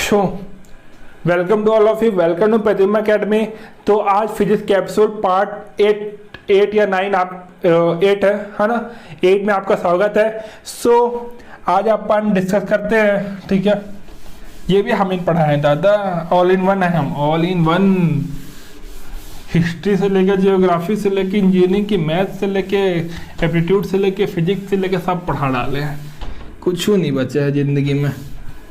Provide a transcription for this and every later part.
Show welcome to all of you, welcome to Pratima academy. तो आज physics capsule part 8 या 9 आप 8 है ना, 8 में आपका स्वागत है। आज अपन डिस्कस करते हैं, ठीक है। ये भी हमें पढ़ा है दादा, ऑल इन वन है हम, ऑल इन वन। हिस्ट्री से लेकर जियोग्राफी से लेकर इंजीनियरिंग की, मैथ से लेके एप्टीट्यूड से लेके फिजिक्स से लेके सब पढ़ा डाले हैं। कुछ नहीं बचा है जिंदगी में,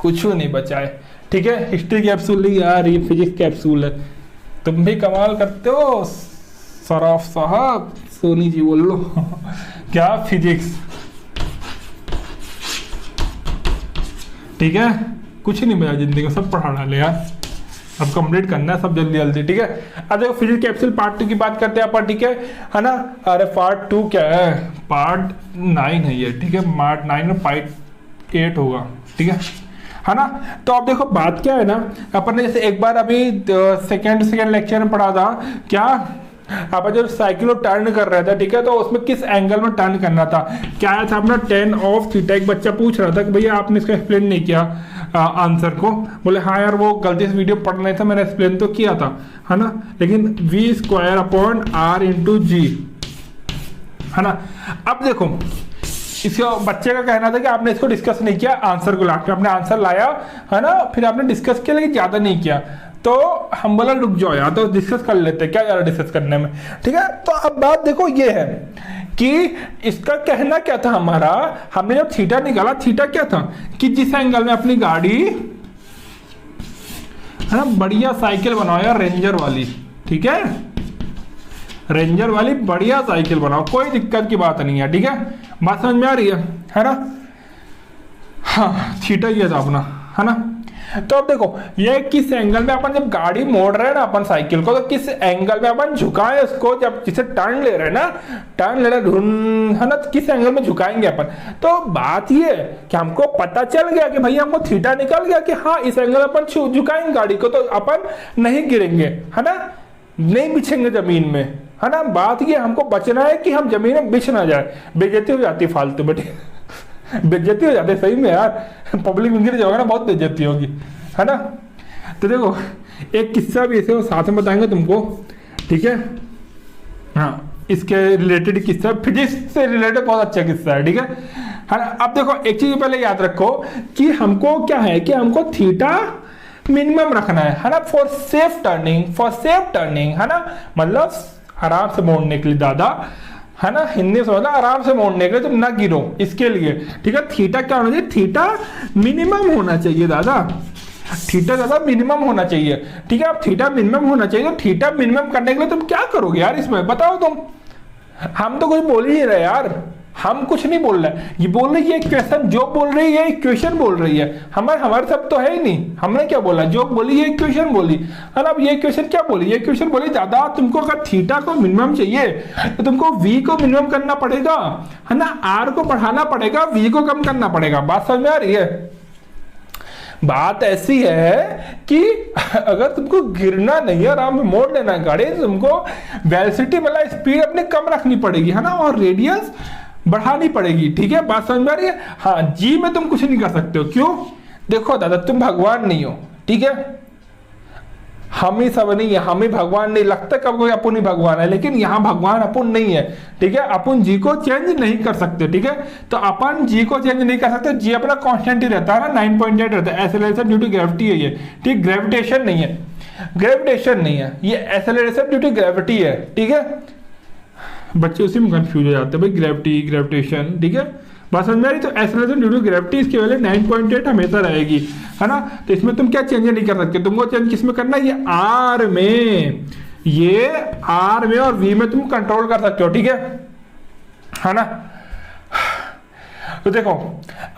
कुछ नहीं बचा है, ठीक है। हिस्ट्री कैप्सूल नहीं यार, ये फिजिक्स कैप्सूल है। तुम भी कमाल करते हो सराफ साहब, सोनी जी बोल लो क्या फिजिक्स, ठीक है। कुछ नहीं बचा जिंदगी में, सब पढ़ा डाले यार। अब कंप्लीट करना है सब जल्दी जल्दी, ठीक है। अब देखो फिजिक्स कैप्सूल पार्ट 2 की बात करते हैं अपन, ठीक है ना। अरे पार्ट 2 क्या है, पार्ट 9 है ये, ठीक है। पार्ट 9 में पार्ट 8 होगा, ठीक है ना। तो अब देखो बात क्या है ना, अपन ने जैसे एक बार अभी सेकेंड लेक्चर में पढ़ा था क्या, आप जब साइकिल टर्न कर रहा था, ठीक है, तो उसमें किस एंगल में टर्न करना था, क्या था अपना tan ऑफ थीटा। एक बच्चा पूछ रहा था कि भैया आपने इसका एक्सप्लेन नहीं किया आंसर को। बोले हाँ यार वो गलती से वीडियो पढ़ रहे थे, मैंने एक्सप्लेन तो किया था, है ना, लेकिन v²/r/g, है ना। अब देखो इसको बच्चे का कहना था कि आपने इसको डिस्कस नहीं किया, आंसर को लाके आपने आंसर लाया, है ना, फिर आपने डिस्कस किया लेकिन ज्यादा नहीं किया। तो हम बोला रुक जाओ यार, तो डिस्कस कर लेते हैं, क्या यार डिस्कस करने में, ठीक है। तो अब बात देखो ये है कि इसका कहना क्या था हमारा, हमने जब थीटा निकाला, थीटा क्या था कि जिस एंगल में अपनी गाड़ी, है ना, बढ़िया साइकिल बनाओ यार, रेंजर वाली, ठीक है, रेंजर वाली बढ़िया साइकिल बनाओ, कोई दिक्कत की बात नहीं है, ठीक है। बात समझ में आ रही है ना। हाँ थीटा ये था अपना, है ना। तो अब देखो ये किस एंगल में अपन जब गाड़ी मोड़ रहे हैं ना अपन साइकिल को, तो किस एंगल में अपन झुकाएं उसको, जब जिसे टर्न ले रहे हैं ना, टर्न ले रहे है ना, तो किस एंगल में झुकाएंगे अपन। तो बात ये कि हमको पता चल गया कि भैया हमको थीटा निकल गया कि हाँ इस एंगल में अपन झुकाएंगे गाड़ी को, तो अपन नहीं गिरेंगे, है ना, नहीं बिछेंगे जमीन में, है ना। बात ये हमको बचना है कि हम जमीन में बिछ ना जाए, बेइज्जती हो जाती फालतू बेटे बेइज्जती हो जाती है सही में यार, पब्लिक में गिर जाओगे ना बहुत बेइज्जती होगी, है ना। तो देखो एक किस्सा भी ऐसे साथ में बताएंगे तुमको, ठीक है। हाँ इसके रिलेटेड किस्सा, फिजिक्स से रिलेटेड बहुत अच्छा किस्सा है, ठीक है ना। अब देखो एक चीज पहले याद रखो कि हमको क्या है कि हमको थीटा मिनिमम रखना है ना, फॉर सेफ टर्निंग, है ना, मतलब आराम से मोड़ने के लिए दादा, है ना, हिंदी में समझना, आराम से मोड़ने के लिए, तुम ना गिरो इसके लिए, ठीक है। थीटा क्या होना चाहिए, थीटा मिनिमम होना चाहिए दादा, थीटा दादा मिनिमम होना चाहिए, ठीक है। अब थीटा मिनिमम होना चाहिए, तो थीटा मिनिमम करने के लिए तुम क्या करोगे यार इसमें बताओ तुम। हम तो कुछ बोल ही नहीं रहे यार, हम कुछ नहीं बोल रहे, ये बोल रही है इक्वेशन, जो बोल रही है इक्वेशन बोल रही है, हमारे सब तो है ही नहीं। हमने क्या बोला, जो बोली ये इक्वेशन बोली, है ना। अब ये इक्वेशन क्या बोली, ये इक्वेशन बोली दादा तुमको अगर थीटा को मिनिमम चाहिए तो तुमको v को मिनिमम करना पड़ेगा, है ना, r को बढ़ाना पड़ेगा, v को कम करना पड़ेगा। बात समझ में आ रही है। बात ऐसी है कि अगर तुमको गिरना नहीं है, आराम में मोड़ लेना है गाड़ी, तो तुमको वेलोसिटी मतलब स्पीड अपने कम रखनी पड़ेगी, है ना, और रेडियस बढ़ानी पड़ेगी, ठीक है। बात समझ में आ रही है। हाँ जी में तुम कुछ नहीं कर सकते हो, क्यों, देखो दादा तुम भगवान नहीं हो, ठीक है। हम ही सब नहीं है, हम ही भगवान नहीं, लगता कब कोई अपन ही भगवान है, लेकिन यहाँ भगवान अपन नहीं है, ठीक है। अपन जी को चेंज नहीं कर सकते, ठीक है। तो अपन जी को चेंज नहीं कर सकते, जी अपना कांस्टेंट ही रहता है ना, 9.8 रहता है। एक्सेलरेशन ड्यू टू ग्रेविटी है ये, ठीक, ग्रेविटेशन नहीं है, ग्रेविटेशन नहीं है ये, एक्सेलरेशन ड्यू टू ग्रेविटी है, ठीक है। बच्चे उसी में कंफ्यूज हो जाते हैं भाई, ग्रेविटी ग्रेविटेशन, ठीक है। बात समझ में आ रही। तो एक्सेलरेशन ड्यू टू ग्रेविटी इसकी वैल्यू 9.8 हमेशा रहेगी, है ना। तो इसमें तुम क्या चेंज नहीं कर सकते, तुमको चेंज किसमें करना है, ये आर में, ये आर में और वी में तुम कंट्रोल कर सकते हो, ठीक है ना। तो देखो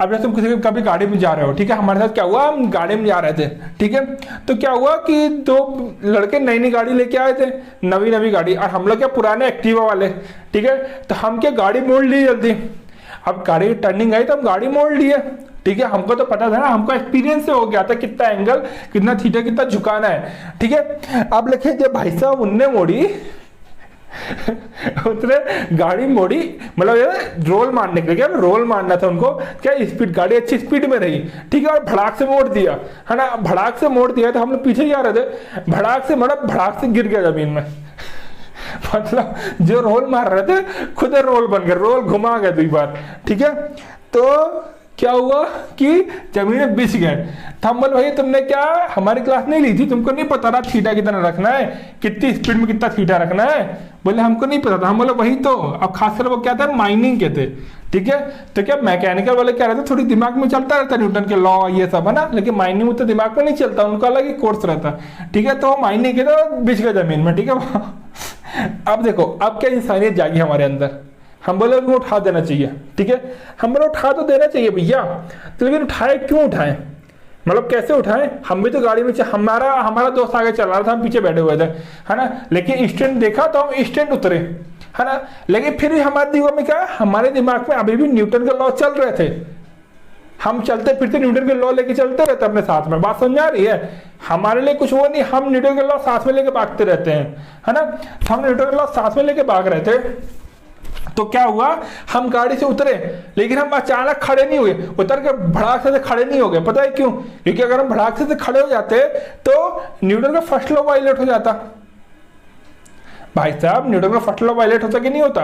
अब जैसे तुम किसी कभी गाड़ी में जा रहे हो, ठीक है, हमारे साथ क्या हुआ, हम गाड़ी में जा रहे थे, ठीक है। तो क्या हुआ कि दो लड़के नई गाड़ी लेके आए थे, नवी गाड़ी, और हम लोग क्या पुराने एक्टिवा वाले, ठीक है। तो हम क्या गाड़ी मोड़ ली जल्दी, अब गाड़ी टर्निंग आई तो हम गाड़ी मोड़ लिए, ठीक है। हमको तो पता था ना, हमको एक्सपीरियंस से हो गया था कितना एंगल, कितना थीटा, कितना झुकाना है, ठीक है। अब लिखे जब भाई साहब उनने मोड़ी, उतरे, गाड़ी मोड़ी, मतलब ये रोल मारने के लिए, क्या रोल मारना था उनको, क्या स्पीड, गाड़ी अच्छी स्पीड में रही, ठीक है, और भड़ाक से मोड़ दिया, है ना। भड़ाक से मोड़ दिया तो हम लोग पीछे ही आ रहे थे, भड़ाक से मतलब भड़ाक से गिर गया जमीन में। मतलब जो रोल मार रहे थे खुद रोल बन गए, रोल घुमा गए 2 बार, ठीक है। तो क्या हुआ कि जमीन में बिछ गए। तो हम बोले भाई तुमने क्या हमारी क्लास नहीं ली थी, तुमको नहीं पता था थीटा कितना रखना है, कितनी स्पीड में कितना थीटा रखना है? बोले हमको नहीं पता था। हम बोले वही तो, अब खासकर वो क्या था, माइनिंग के थे, ठीक है। तो क्या मैकेनिकल वाले क्या रहते, थोड़ी दिमाग में चलता रहता न्यूटन के लॉ ये सब, है ना, लेकिन माइनिंग में तो दिमाग में नहीं चलता, उनका अलग ही कोर्स रहता, ठीक है। तो माइनिंग के तो बिछ गए जमीन में, ठीक है। अब देखो, अब क्या इंसानियत जागी हमारे अंदर, हम बोले उनको उठा देना चाहिए, ठीक है। हम बोले उठा तो देना चाहिए भैया, तो लेकिन उठाए क्यों उठाए, मतलब कैसे उठाए? हम भी तो गाड़ी में, हमारा दोस्त आगे चल रहा था, हम पीछे बैठे हुए थे, है ना, लेकिन इंस्टेंट देखा तो हम इंस्टेंट उतरे, है ना। लेकिन फिर भी हमारे दिमाग में क्या, हमारे दिमाग में अभी भी न्यूटन के लॉ चल रहे थे, हम चलते फिरते न्यूटन के लॉ लेके चलते रहते अपने साथ में। बात समझ आ रही है? हमारे लिए कुछ वो नहीं, हम न्यूटन के लॉ साथ में लेके भागते रहते हैं, है ना। हम न्यूटन के लॉ साथ में लेके भाग रहे थे, तो क्या हुआ, हम गाड़ी से उतरे, लेकिन हम अचानक खड़े नहीं हुए, उतर के भड़ाक से खड़े नहीं हो गए। पता है क्यों? क्योंकि अगर हम भड़ाक से खड़े हो जाते तो न्यूटन का फर्स्ट लॉ वायलेट हो जाता। भाई साहब, न्यूटन का फर्स्ट लॉ वायलेट होता कि नहीं होता,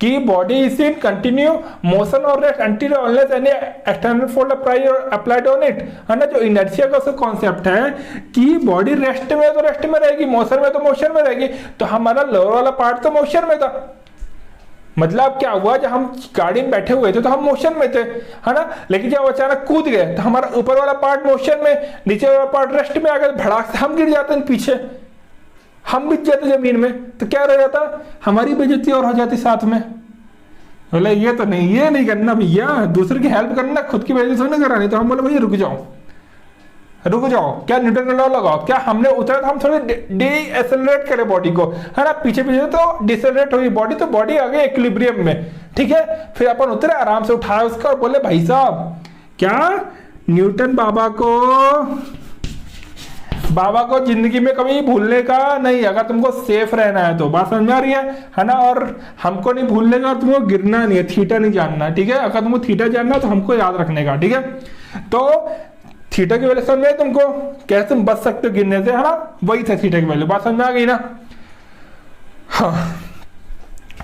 कि body is in continue motion और rest until unless any external force applied on it, है ना। जो इनर्शिया का कॉन्सेप्ट है कि बॉडी रेस्ट में तो रेस्ट में रहेगी, मोशन में तो मोशन में रहेगी, तो हमारा लोअर वाला पार्ट तो मोशन में था। मतलब क्या हुआ, जब हम गाड़ी में बैठे हुए थे तो हम मोशन में थे, है ना, लेकिन जब अचानक कूद गए तो हमारा ऊपर वाला पार्ट मोशन में, नीचे वाला पार्ट रेस्ट में आ गया, भड़ाक से हम गिर जाते हैं पीछे, हम बिछ जाते जमीन में, तो क्या रह जाता, हमारी बेइज्जती और हो जाती साथ में। बोले ये तो नहीं, ये नहीं करना भैया, दूसरे की हेल्प करना, खुद की बेइज्जती नहीं करानी। तो हम बोले भैया रुक जाओ, क्या न्यूटन का लॉ लगाओ, क्या हमने उतरा तो हम थोड़े डिएसेलरेट करें बॉडी को, है ना, पीछे तो डिसेलरेट हुई बॉडी, तो बॉडी आ गई इक्विलिब्रियम में, ठीक है। फिर अपन उतरे, आराम से उठाया उसका और बोले भाई साहब, क्या न्यूटन बाबा को जिंदगी में कभी भूलने का नहीं, अगर तुमको सेफ रहना है तो। बात समझ में आ रही है ना। और हमको नहीं भूलने का, तुमको गिरना नहीं है, थीटा नहीं जानना, ठीक है। अगर तुमको थीटा जानना तो हमको याद रखने का, ठीक है। तो थीटा की वैल्यू समझ में तुमको, कैसे तुम बच सकते हो गिरने से, है ना, वही था थीटा की वैल्यू। बात समझ में आ गई ना? हाँ,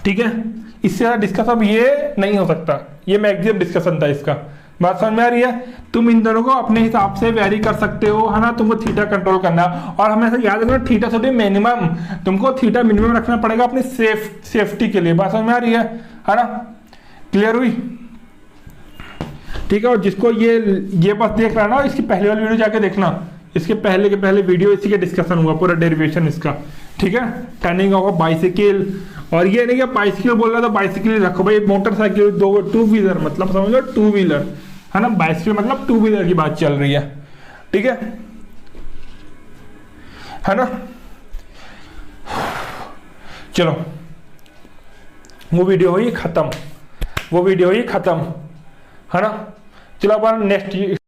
ठीक है। इससे ज्यादा डिस्कस अब ये नहीं हो सकता, ये मैक्सिमम डिस्कशन था इसका। बात समझ में आ रही है? तुम इन दोनों को अपने हिसाब से वेरी कर सकते हो, है ना। तुमको थीटा कंट्रोल करना, और हमेशा याद रखना थीटा से मिनिमम, तुमको थीटा मिनिमम रखना पड़ेगा अपनी सेफ्टी के लिए। बात समझ में आ रही है ना? क्लियर हुई? ठीक है। और जिसको ये बस देख रहा है ना, इसकी पहले वाली वीडियो जाके देखना, इसके पहले के पहले वीडियो इसी के डिस्कशन हुआ, पूरा डेरिवेशन इसका, ठीक है। टर्निंग ऑफ बाइसिकल, और ये नहीं कि बाइसिकल बोल रहा था, बाइसिकल रखो भाई, मोटरसाइकिल, 2 व्हीलर, मतलब समझ लो 2 व्हीलर, है ना। बाइसिकल मतलब 2 व्हीलर की बात चल रही है, ठीक है ना। चलो, वो वीडियो हुई खत्म, है ना। चलो अपन नेक्स्ट